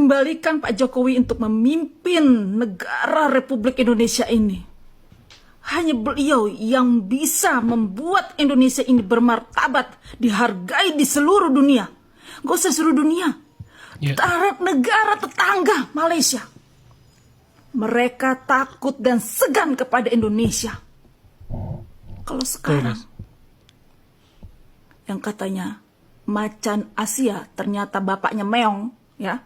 kembalikan Pak Jokowi untuk memimpin negara Republik Indonesia ini. Hanya beliau yang bisa membuat Indonesia ini bermartabat, dihargai di seluruh dunia. Gak usah seluruh dunia. Terhadap negara tetangga Malaysia. Mereka takut dan segan kepada Indonesia. Kalau sekarang, yang katanya macan Asia ternyata bapaknya meong, ya.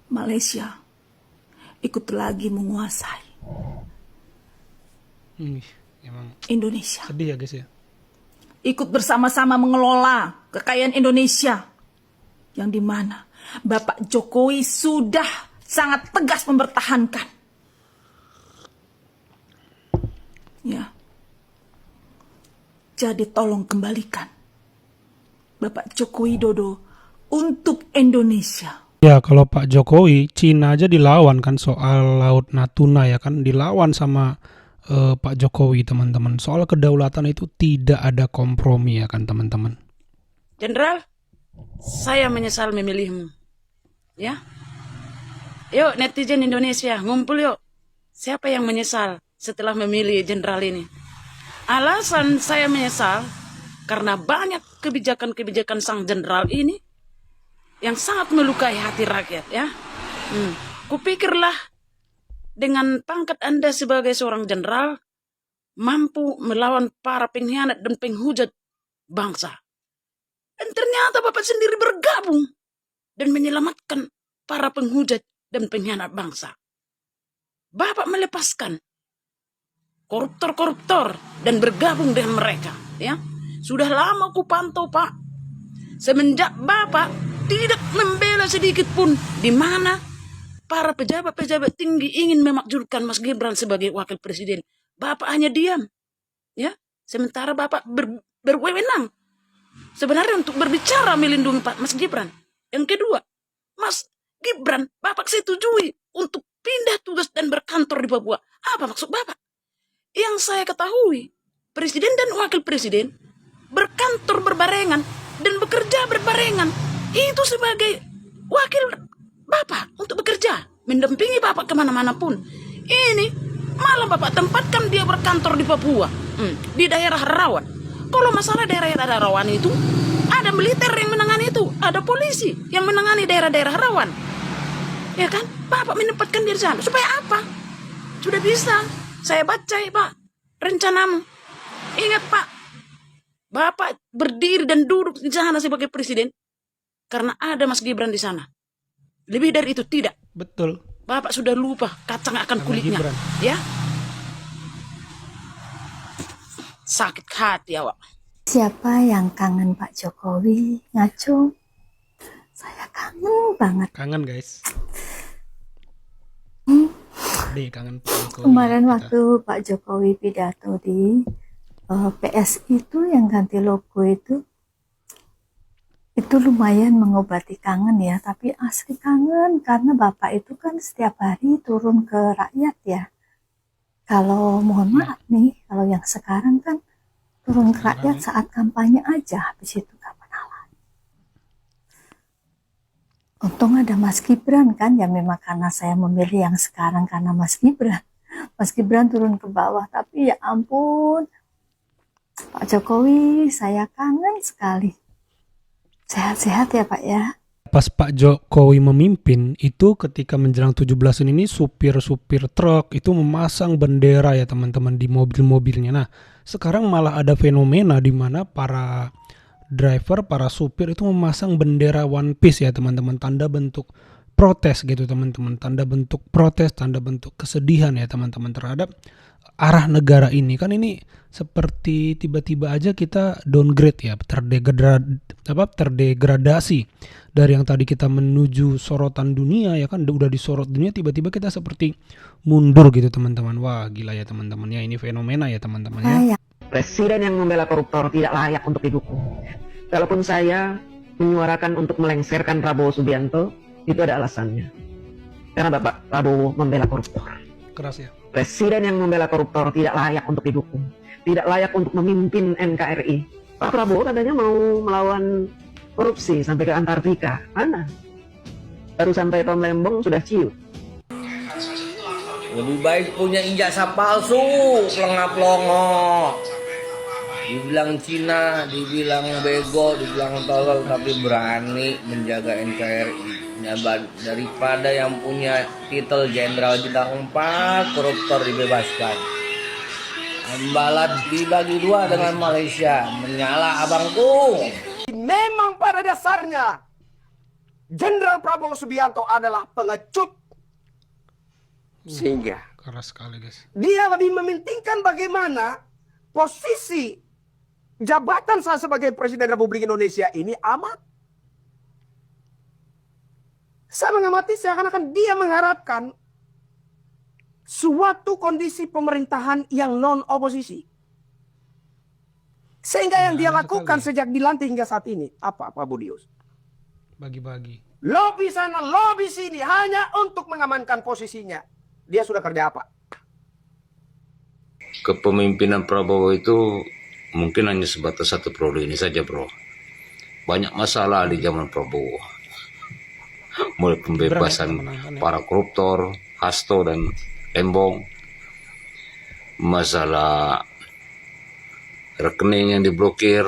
Malaysia ikut lagi menguasai emang Indonesia. sedih ya guys ya. Ikut bersama-sama mengelola kekayaan Indonesia, yang dimana Bapak Jokowi sudah sangat tegas mempertahankan. Ya. Jadi tolong kembalikan Bapak Joko Widodo untuk Indonesia. Ya kalau Pak Jokowi, Cina aja dilawan kan soal Laut Natuna ya kan, dilawan sama Pak Jokowi teman-teman. Soal kedaulatan itu tidak ada kompromi ya kan teman-teman. Jenderal, saya menyesal memilihmu. Ya, yuk netizen Indonesia ngumpul yuk. Siapa yang menyesal setelah memilih jenderal ini? Alasan saya menyesal karena banyak kebijakan-kebijakan sang jenderal ini yang sangat melukai hati rakyat ya. Kupikirlah dengan pangkat Anda sebagai seorang jenderal mampu melawan para pengkhianat dan penghujat bangsa. Dan ternyata Bapak sendiri bergabung dan menyelamatkan para penghujat dan pengkhianat bangsa. Bapak melepaskan koruptor-koruptor dan bergabung dengan mereka. Ya, sudah lama ku pantau Pak. Semenjak Bapak tidak membela sedikit pun di mana para pejabat-pejabat tinggi ingin memakzulkan Mas Gibran sebagai wakil presiden. Bapak hanya diam. Ya, sementara Bapak berwenang sebenarnya untuk berbicara melindungi Pak Mas Gibran. Yang kedua, Mas Gibran Bapak setujui untuk pindah tugas dan berkantor di Papua. Apa maksud Bapak? Yang saya ketahui, presiden dan wakil presiden berkantor berbarengan dan bekerja berbarengan. Itu sebagai wakil Bapak untuk bekerja, mendampingi Bapak kemana-mana pun. Ini malah Bapak tempatkan dia berkantor di Papua, di daerah rawan. Kalau masalah daerah-daerah rawan itu, ada militer yang menangani itu, ada polisi yang menangani daerah-daerah rawan. Ya kan? Bapak menempatkan dia di sana. Supaya apa? Sudah bisa. Saya baca ya Pak, rencanamu. Ingat Pak, Bapak berdiri dan duduk di sana sebagai presiden karena ada Mas Gibran di sana. Lebih dari itu tidak. Betul. Bapak sudah lupa kacang akan kulitnya. Gibran. Ya. Sakit hati awak. Siapa yang kangen Pak Jokowi? Ngaco. Saya kangen banget. Kangen guys. Kangen Pak Jokowi. Kemarin waktu Pak Jokowi pidato di PSI itu yang ganti logo itu lumayan mengobati kangen ya, tapi asli kangen karena Bapak itu kan setiap hari turun ke rakyat ya. Kalau mohon maaf nih, kalau yang sekarang kan turun ke rakyat saat kampanye aja, habis itu gak pernah lagi. Untung ada Mas Gibran kan, ya memang karena saya memilih yang sekarang karena Mas Gibran. Mas Gibran turun ke bawah, tapi ya ampun, Pak Jokowi saya kangen sekali. Sehat-sehat ya Pak ya. Pas Pak Jokowi memimpin itu ketika menjelang 17-an ini supir-supir truk itu memasang bendera ya teman-teman di mobil-mobilnya. Nah sekarang malah ada fenomena di mana para driver, para supir itu memasang bendera One Piece ya teman-teman. Tanda bentuk protes gitu teman-teman. Tanda bentuk protes, tanda bentuk kesedihan ya teman-teman terhadap arah negara ini. Kan ini seperti tiba-tiba aja kita downgrade ya, terdegradasi dari yang tadi kita menuju sorotan dunia ya kan, udah disorot dunia, tiba-tiba kita seperti mundur gitu teman-teman. Wah gila ya teman-teman ya, ini fenomena ya teman-teman ya. Presiden yang membela koruptor tidak layak untuk didukung. Kalaupun saya menyuarakan untuk melengsarkan Prabowo Subianto, itu ada alasannya. Karena Bapak Prabowo membela koruptor. Keras ya. Presiden yang membela koruptor tidak layak untuk didukung. Tidak layak untuk memimpin NKRI. Pak Prabowo katanya mau melawan korupsi sampai ke Antartika. Mana? Baru sampai Lembong sudah ciut. Lebih baik punya ijazah palsu, pelengap-pelongo. Dibilang Cina, dibilang bego, dibilang tolol, tapi berani menjaga NKRI. Daripada yang punya titel Jenderal Bintang 4, koruptor dibebaskan. Ambalat dibagi dua dengan Malaysia, menyala abangku. Memang pada dasarnya Jenderal Prabowo Subianto adalah pengecut. Sehingga Keras sekali guys. dia lebih mementingkan bagaimana posisi jabatan saya sebagai Presiden Republik Indonesia ini aman. Saya mengamati seakan-akan dia mengharapkan suatu kondisi pemerintahan yang non-oposisi. Sehingga yang dia lakukan sejak dilantik hingga saat ini, apa Pak Budius? Bagi-bagi. Lobby sana, lobby sini, hanya untuk mengamankan posisinya. Dia sudah kerja apa? Kepemimpinan Prabowo itu mungkin hanya sebatas satu periode ini saja, bro. Banyak masalah di zaman Prabowo. Mulai pembebasan para koruptor, Hasto dan Lembong, masalah rekening yang diblokir,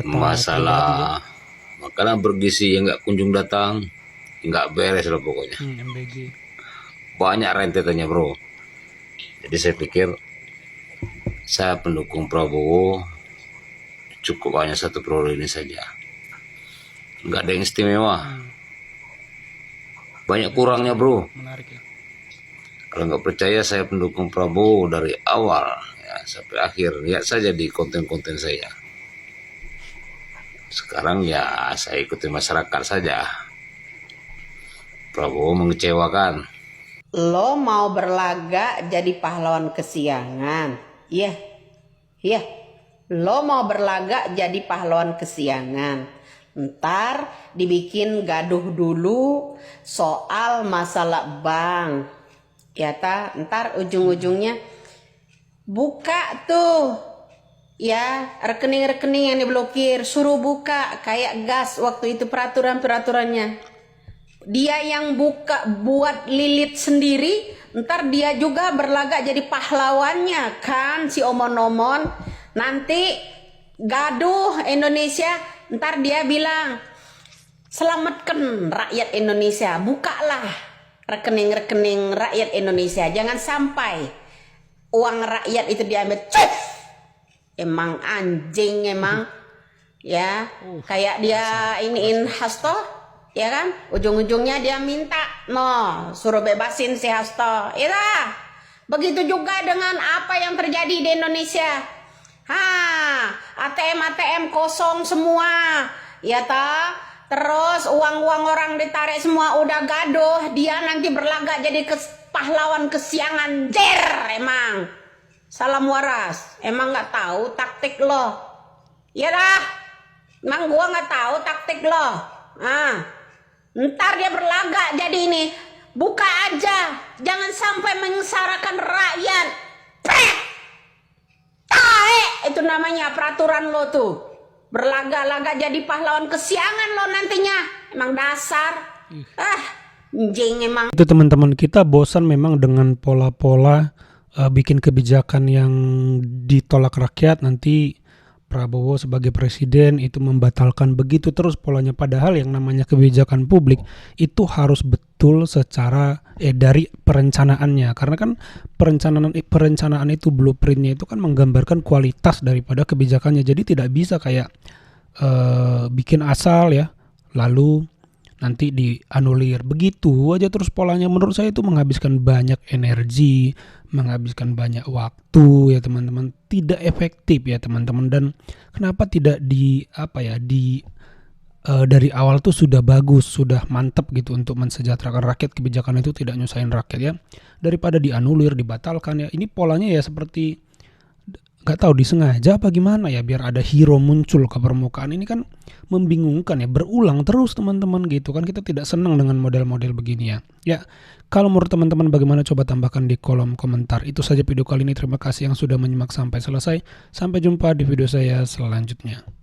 masalah makanan bergizi yang nggak kunjung datang, nggak beres lah pokoknya. MBG. Banyak rentetannya, bro. Jadi saya pikir saya pendukung Prabowo cukup hanya satu periode ini saja. Nggak ada yang istimewa. Banyak kurangnya, bro. Menarik ya. Kalau nggak percaya, saya pendukung Prabowo dari awal ya, sampai akhir. Lihat saja di konten-konten saya. Sekarang ya saya ikuti masyarakat saja. Prabowo mengecewakan. Lo mau berlagak jadi pahlawan kesiangan. Iya. Iya. Lo mau berlagak jadi pahlawan kesiangan. Ntar dibikin gaduh dulu soal masalah bank. Ya ta, ntar ujung-ujungnya buka tuh ya rekening-rekening yang diblokir, suruh buka kayak gas waktu itu peraturan-peraturannya. Dia yang buka buat lilit sendiri, ntar dia juga berlagak jadi pahlawannya kan si omon-omon. Nanti gaduh Indonesia. Ntar dia bilang, selamatkan rakyat Indonesia, bukalah rekening-rekening rakyat Indonesia. Jangan sampai uang rakyat itu diambil. Cus! Emang anjing emang. Ya, kayak dia iniin Hasto, ya kan? Ujung-ujungnya dia minta, suruh bebasin si Hasto. Itulah. Begitu juga dengan apa yang terjadi di Indonesia. ATM kosong semua, ya ta. Terus uang-uang orang ditarik semua, udah gaduh. Dia nanti berlagak jadi pahlawan kesiangan. Emang salam waras. Emang nggak tahu taktik lo? Ya dah. Emang gua nggak tahu taktik lo. Ntar dia berlagak jadi ini. Buka aja, jangan sampai mengsarakan rakyat. Itu namanya peraturan lo tuh. Berlaga-laga jadi pahlawan kesiangan lo nantinya. Emang dasar. Anjing emang. Itu teman-teman, kita bosan memang dengan pola-pola bikin kebijakan yang ditolak rakyat. Nanti Prabowo sebagai presiden itu membatalkan begitu terus polanya. Padahal yang namanya kebijakan publik itu harus betul secara dari perencanaannya. Karena kan perencanaan itu blueprintnya itu kan menggambarkan kualitas daripada kebijakannya. Jadi tidak bisa kayak bikin asal ya lalu nanti dianulir begitu aja terus polanya. Menurut saya itu menghabiskan banyak energi, menghabiskan banyak waktu ya teman-teman, tidak efektif ya teman-teman. Dan kenapa tidak dari awal tuh sudah bagus, sudah mantap gitu untuk mensejahterakan rakyat, kebijakan itu tidak nyusahin rakyat ya, daripada dianulir, dibatalkan ya. Ini polanya ya seperti nggak tahu disengaja apa gimana ya biar ada hero muncul ke permukaan. Ini kan membingungkan ya, berulang terus teman-teman gitu kan. Kita tidak senang dengan model-model begini ya. Ya Kalau menurut teman-teman bagaimana, coba tambahkan di kolom komentar. Itu saja video kali ini, terima kasih yang sudah menyimak sampai selesai. Sampai jumpa di video saya selanjutnya.